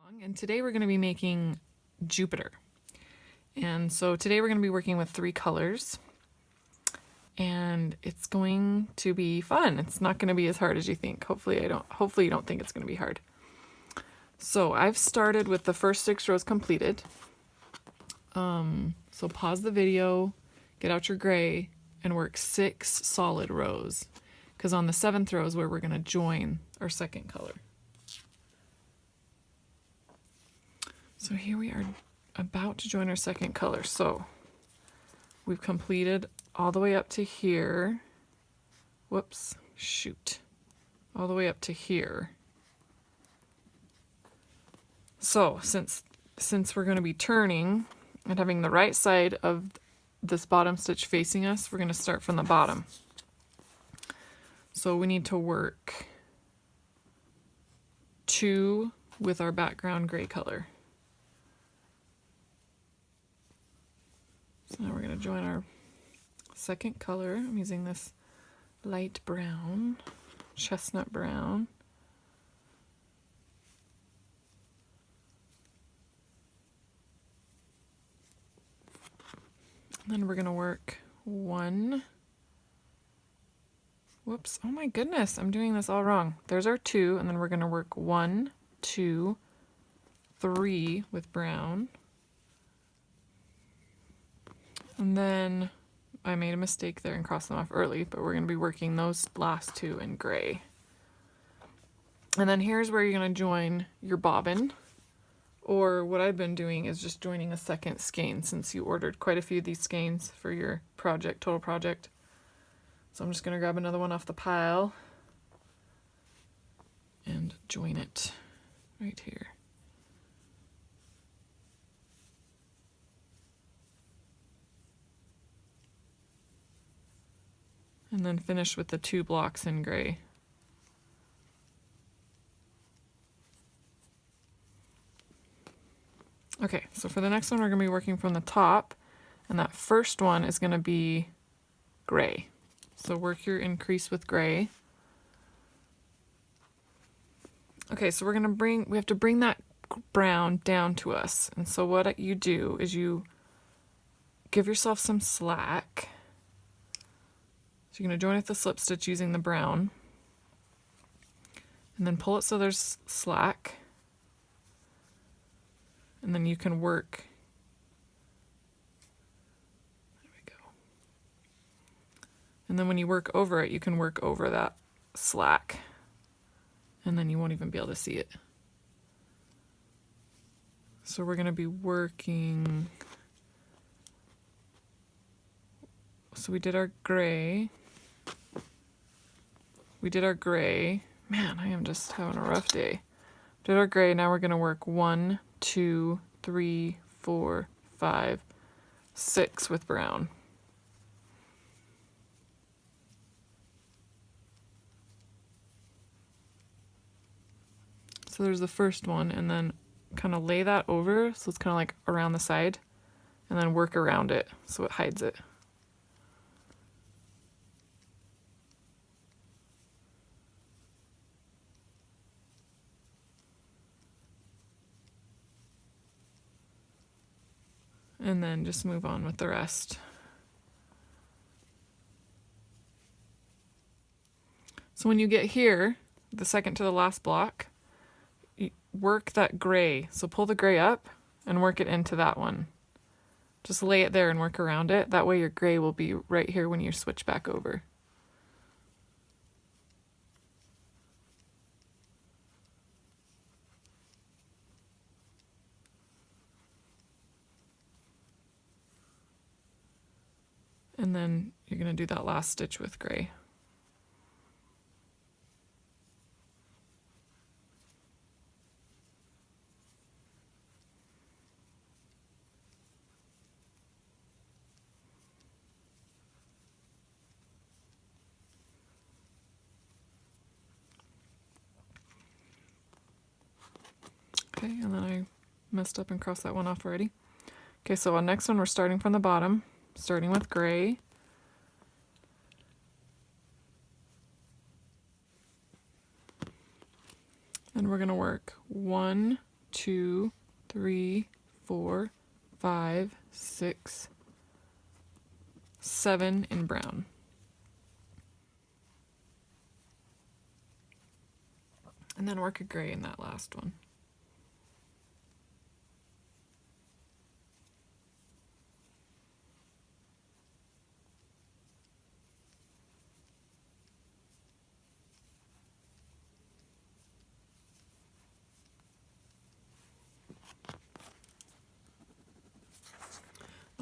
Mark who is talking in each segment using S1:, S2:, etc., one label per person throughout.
S1: And today we're going to be making Jupiter. And so today we're going to be working with 3 colors. And it's going to be fun. It's not going to be as hard as you think. Hopefully you don't think it's going to be hard. So I've started with the first 6 rows completed. So pause the video, get out your gray, and work 6 solid rows. Because on the 7th row is where we're going to join our second color. So here we are about to join our second color. So we've completed all the way up to here. Whoops, shoot. All the way up to here. So since we're going to be turning and having the right side of this bottom stitch facing us, we're going to start from the bottom. So we need to work 2 with our background gray color. So now we're going to join our second color. I'm using this light brown, chestnut brown. And then we're going to work 1. Whoops, oh my goodness, I'm doing this all wrong. There's our 2, and then we're going to work 1, 2, 3 with brown. And then I made a mistake there and crossed them off early, but we're going to be working those last 2 in gray. And then here's where you're going to join your bobbin, or what I've been doing is just joining a second skein since you ordered quite a few of these skeins for your project, total project. So I'm just going to grab another one off the pile and join it right here. And then finish with the 2 blocks in gray. Okay, so for the next one we're going to be working from the top, and that first one is going to be gray. So work your increase with gray. Okay, so we have to bring that brown down to us. And so what you do is you give yourself some slack. So you're going to join with the slip stitch using the brown. And then pull it so there's slack. And then you can work. There we go. And then when you work over it, you can work over that slack. And then you won't even be able to see it. So we're going to be working. So we did our gray. Man, I am just having a rough day. Did our gray. Now we're going to work 1, 2, 3, 4, 5, 6 with brown. So there's the first one, and then kind of lay that over so it's kind of like around the side, and then work around it so it hides it. And then just move on with the rest. So when you get here, the second to the last block, you work that gray. So pull the gray up and work it into that one. Just lay it there and work around it. That way your gray will be right here when you switch back over. And then you're going to do that last stitch with gray. Okay, and then I messed up and crossed that one off already. Okay, so on next one we're starting from the bottom, starting with gray. And we're going to work 1, 2, 3, 4, 5, 6, 7 in brown. And then work a gray in that last one.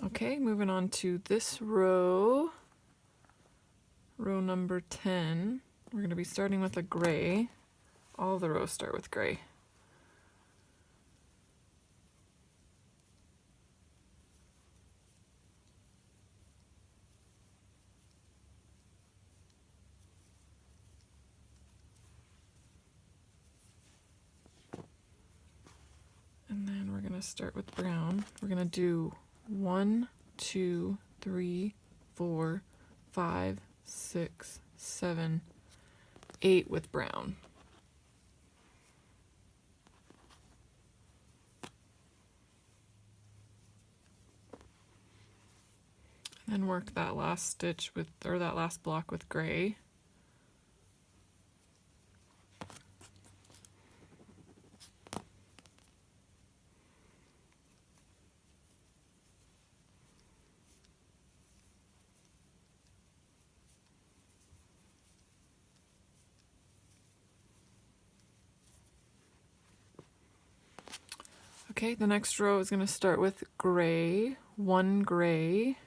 S1: Okay, moving on to this row, row number 10. We're going to be starting with a gray. All the rows start with gray. And then we're going to start with brown. We're going to do 1, 2, 3, 4, 5, 6, 7, 8 with brown. And then work that last stitch with, or that last block with gray. Okay, the next row is going to start with gray, 1 gray.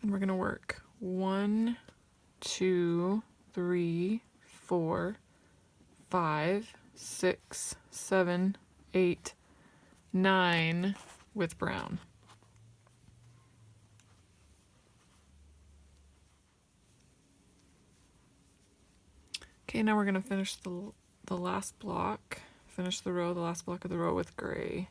S1: And we're going to work 1, 2, 3, 4, 5, 6, 7, 8, 9 with brown. Okay, now we're going to finish the last block, finish the row, the last block of the row with gray.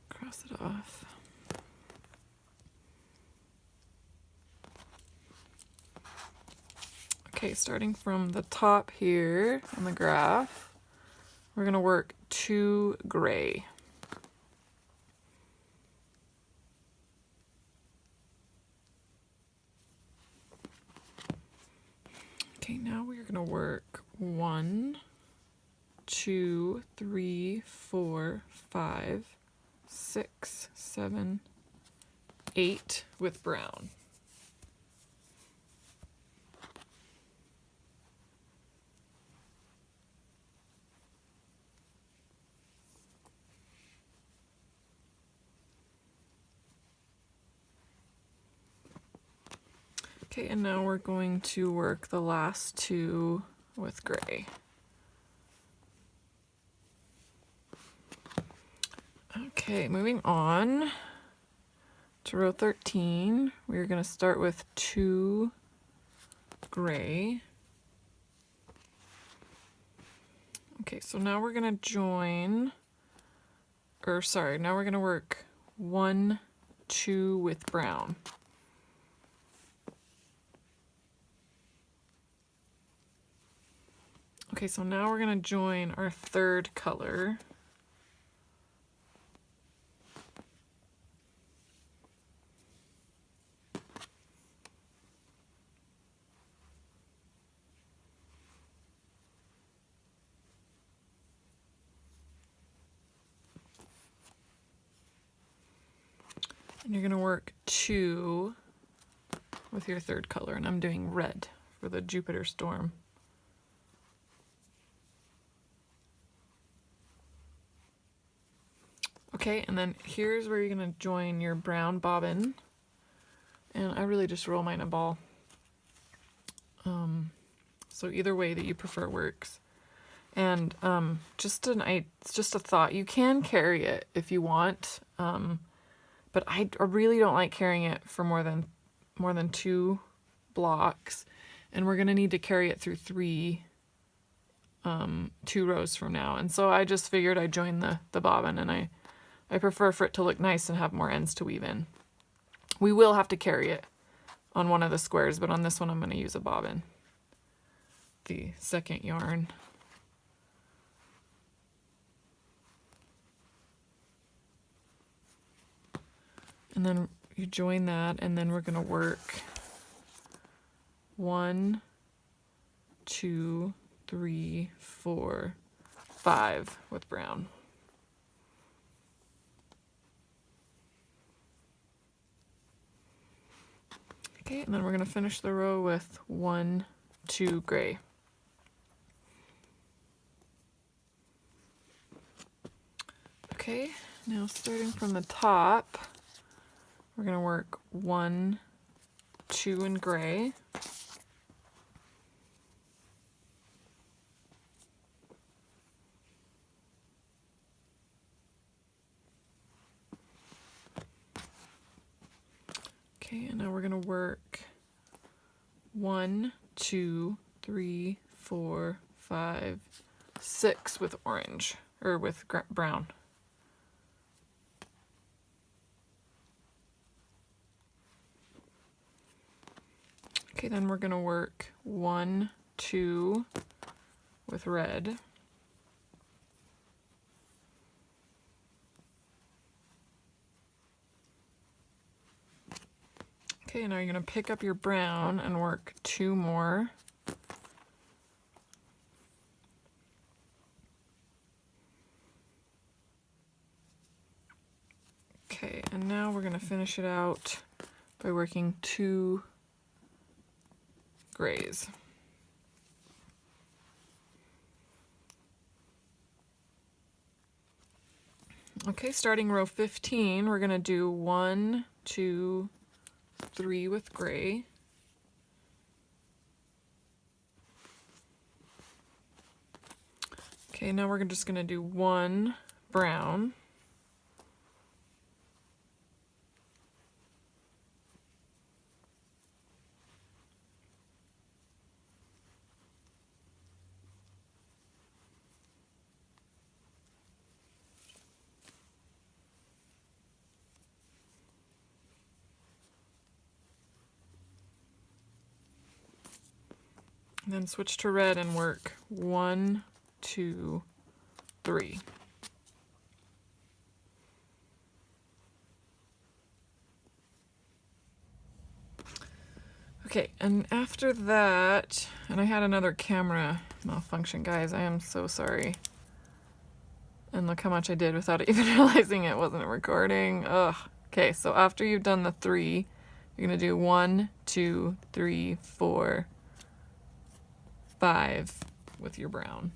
S1: Cross it off. Okay, starting from the top here on the graph, we're going to work 2 gray. Okay, now we're going to work 1, 2, 3, 4, 5, 6, 7, 8 with brown. Okay, and now we're going to work the last 2 with gray. Okay, moving on to row 13, we're going to start with 2 gray. Okay, so now we're going to join, or sorry, now we're going to work 1, 2 with brown. Okay, so now we're going to join our third color. And you're going to work 2 with your third color, and I'm doing red for the Jupiter storm. Okay, and then here's where you're going to join your brown bobbin, and I really just roll mine a ball. So either way that you prefer works. And it's just a thought. You can carry it if you want, but I really don't like carrying it for more than 2 blocks, and we're gonna need to carry it through 2 rows from now. And so I just figured I'd join the bobbin, and I prefer for it to look nice and have more ends to weave in. We will have to carry it on one of the squares, but on this one I'm going to use a bobbin, the second yarn. And then you join that, and then we're going to work 1, 2, 3, 4, 5 with brown. Okay, and then we're going to finish the row with 1, 2 gray. Okay, now starting from the top, we're going to work 1, 2 in gray. Okay, and now we're going to work 1, 2, 3, 4, 5, 6 with orange, or with brown. Okay, then we're going to work 1, 2 with red. Okay, now you're going to pick up your brown and work 2 more. Okay, and now we're going to finish it out by working 2 grays. Okay, starting row 15, we're going to do 1, 2, 3 with gray. Okay, now we're just going to do 1 brown. And then switch to red and work 1, 2, 3. Okay, and after that, and I had another camera malfunction, guys. I am so sorry. And look how much I did without even realizing it wasn't recording. Ugh. Okay, so after you've done the 3, you're gonna do 1, 2, 3, 4, 5 with your brown.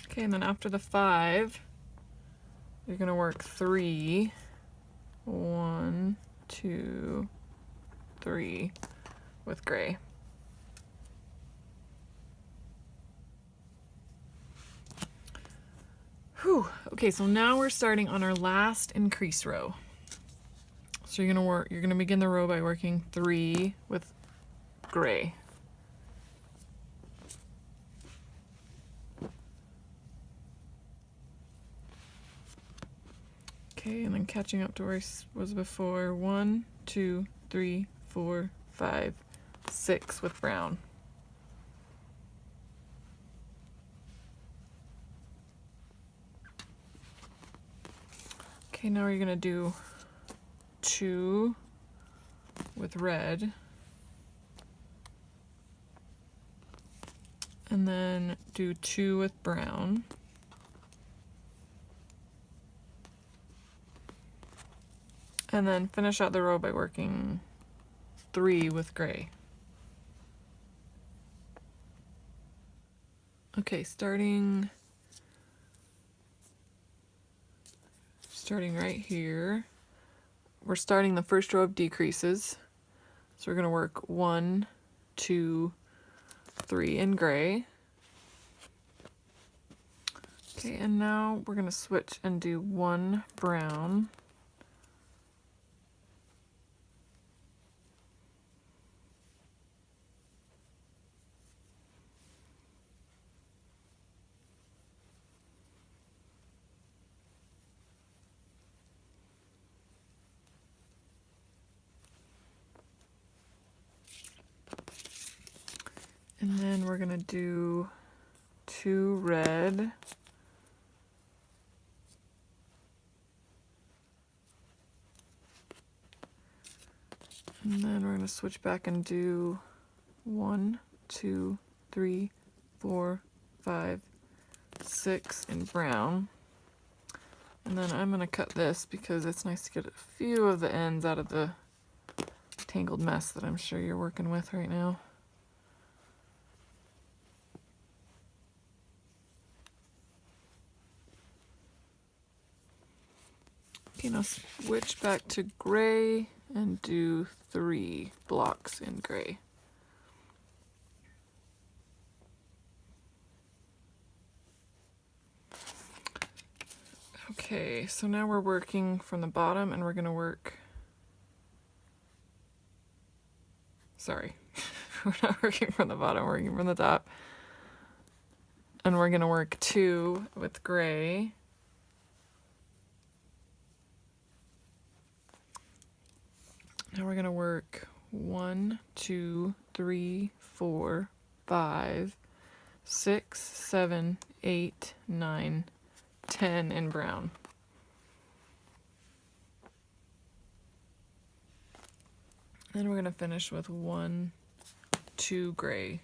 S1: Okay, and then after the 5, you're gonna work 3. 1, 2, 3 with gray. Whew. Okay, so now we're starting on our last increase row. So you're gonna begin the row by working 3 with gray. Okay, and then catching up to where I was before. 1, 2, 3, 4, 5, 6 with brown. Okay, now we're gonna do 2 with red. And then do 2 with brown. And then finish out the row by working 3 with gray. Okay, starting right here. We're starting the first row of decreases. So we're going to work 1, 2, 3 in gray. Okay, and now we're going to switch and do 1 brown. And then we're going to do 2 red. And then we're going to switch back and do 1, 2, 3, 4, 5, 6 in brown. And then I'm going to cut this because it's nice to get a few of the ends out of the tangled mess that I'm sure you're working with right now. Okay, now switch back to gray and do 3 blocks in gray. Okay, so now we're working from the bottom and we're going to work... Sorry, we're not working from the bottom, we're working from the top. And we're going to work 2 with gray. Now we're going to work 1, 2, 3, 4, 5, 6, 7, 8, 9, 10 in brown. Then we're going to finish with 1, 2 gray.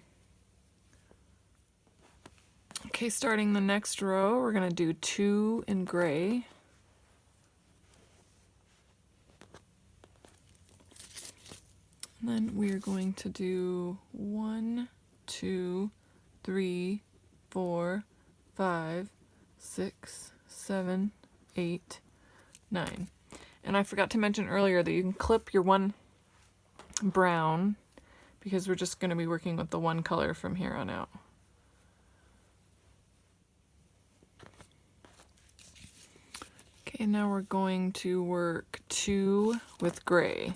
S1: Okay, starting the next row, we're going to do 2 in gray. And then we're going to do 1, 2, 3, 4, 5, 6, 7, 8, 9. And I forgot to mention earlier that you can clip your 1 brown because we're just going to be working with the 1 color from here on out. Okay, now we're going to work 2 with gray.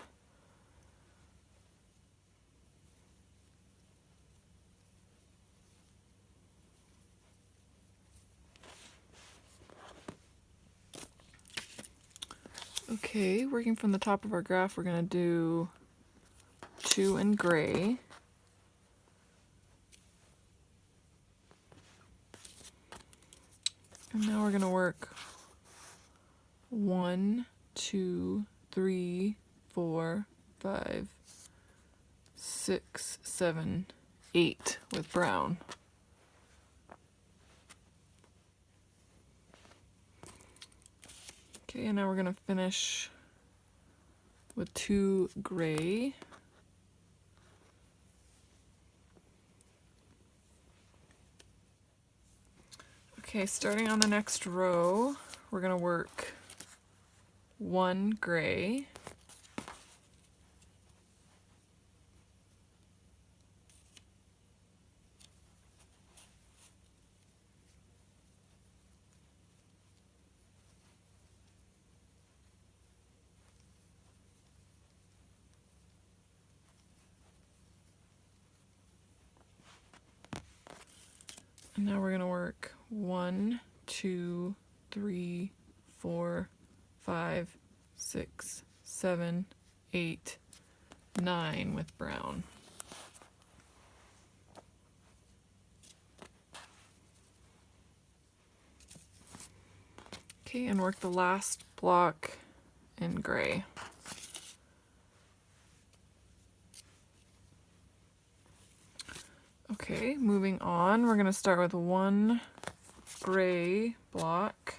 S1: Okay, working from the top of our graph, we're going to do 2 in gray. And now we're going to work 1, 2, 3, 4, 5, 6, 7, 8 with brown. Okay, and now we're going to finish with 2 gray. Okay, starting on the next row, we're going to work 1 gray. And now we're going to work 1, 2, 3, 4, 5, 6, 7, 8, 9 with brown. Okay, and work the last block in gray. Okay, moving on, we're going to start with 1 gray block.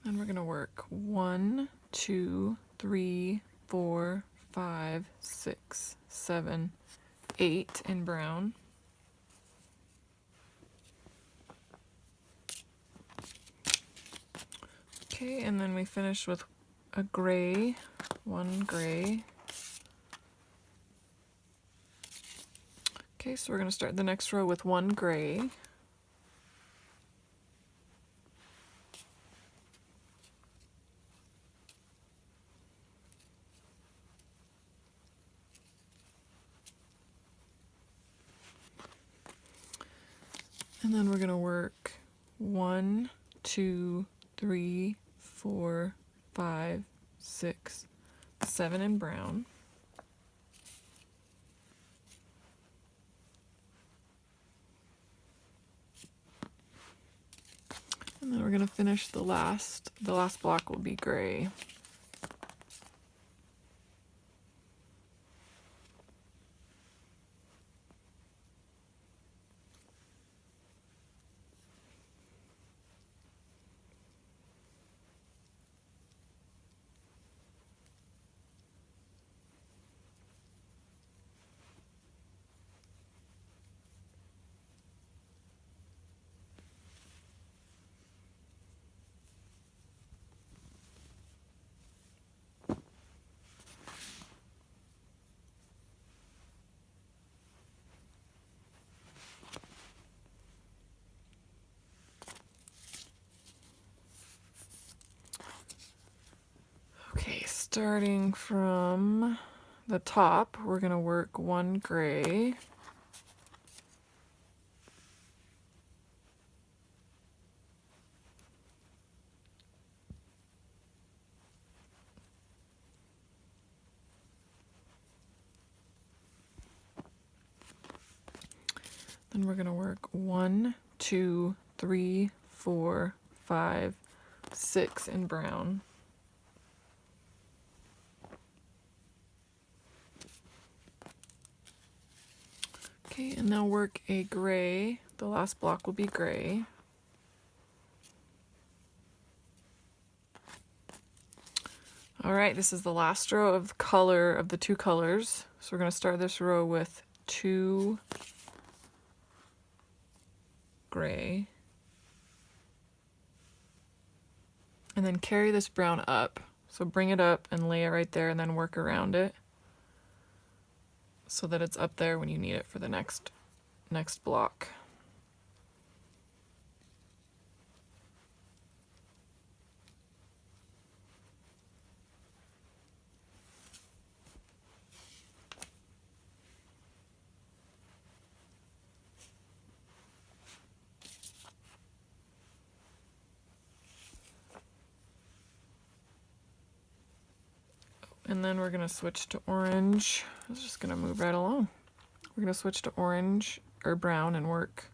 S1: And we're going to work 1, 2, 3, 4, 5, 6, 7, 8 in brown. Okay, and then we finish with a gray, one gray. Okay, so we're going to start the next row with one gray. And then we're going to work 1, 2, 3, 4, 5, 6, 7 in brown. And then we're going to finish the last block will be gray. Okay, starting from the top, we're going to work one gray. Then we're going to work 1, 2, 3, 4, 5, 6 in brown. Okay, and now work a gray. The last block will be gray. All right, this is the last row of color of the two colors. So we're going to start this row with 2 gray. And then carry this brown up. So bring it up and lay it right there and then work around it so that it's up there when you need it for the next block. And then we're going to switch to orange. I'm just going to move right along. We're going to switch to orange or brown and work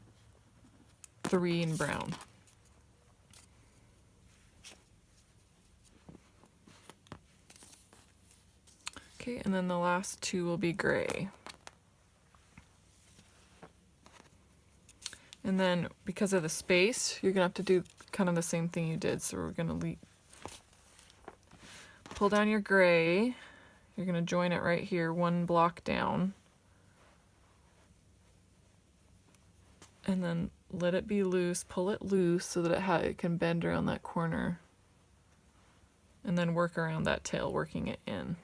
S1: 3 in brown. Okay, and then the last 2 will be gray. And then because of the space, you're going to have to do kind of the same thing you did. So we're going to pull down your gray. You're going to join it right here, one block down. And then let it be loose, pull it loose so that it can bend around that corner. And then work around that tail, working it in.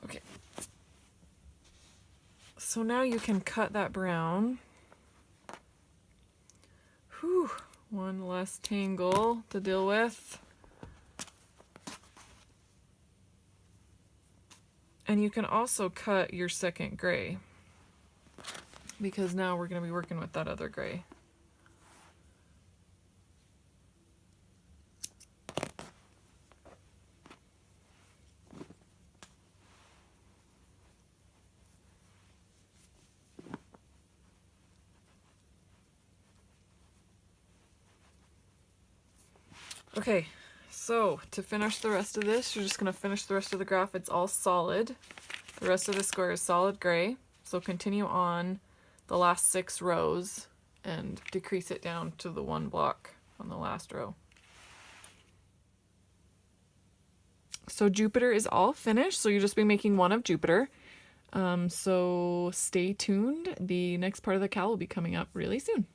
S1: Okay. So now you can cut that brown. Whew, one less tangle to deal with. And you can also cut your second gray because now we're going to be working with that other gray. Okay, So to finish the rest of this, you're just going to finish the rest of the graph. It's all solid. The rest of the square is solid gray. So continue on the last 6 rows and decrease it down to the 1 block on the last row. So Jupiter is all finished. So you'll just be making one of Jupiter. So stay tuned. The next part of the cowl will be coming up really soon.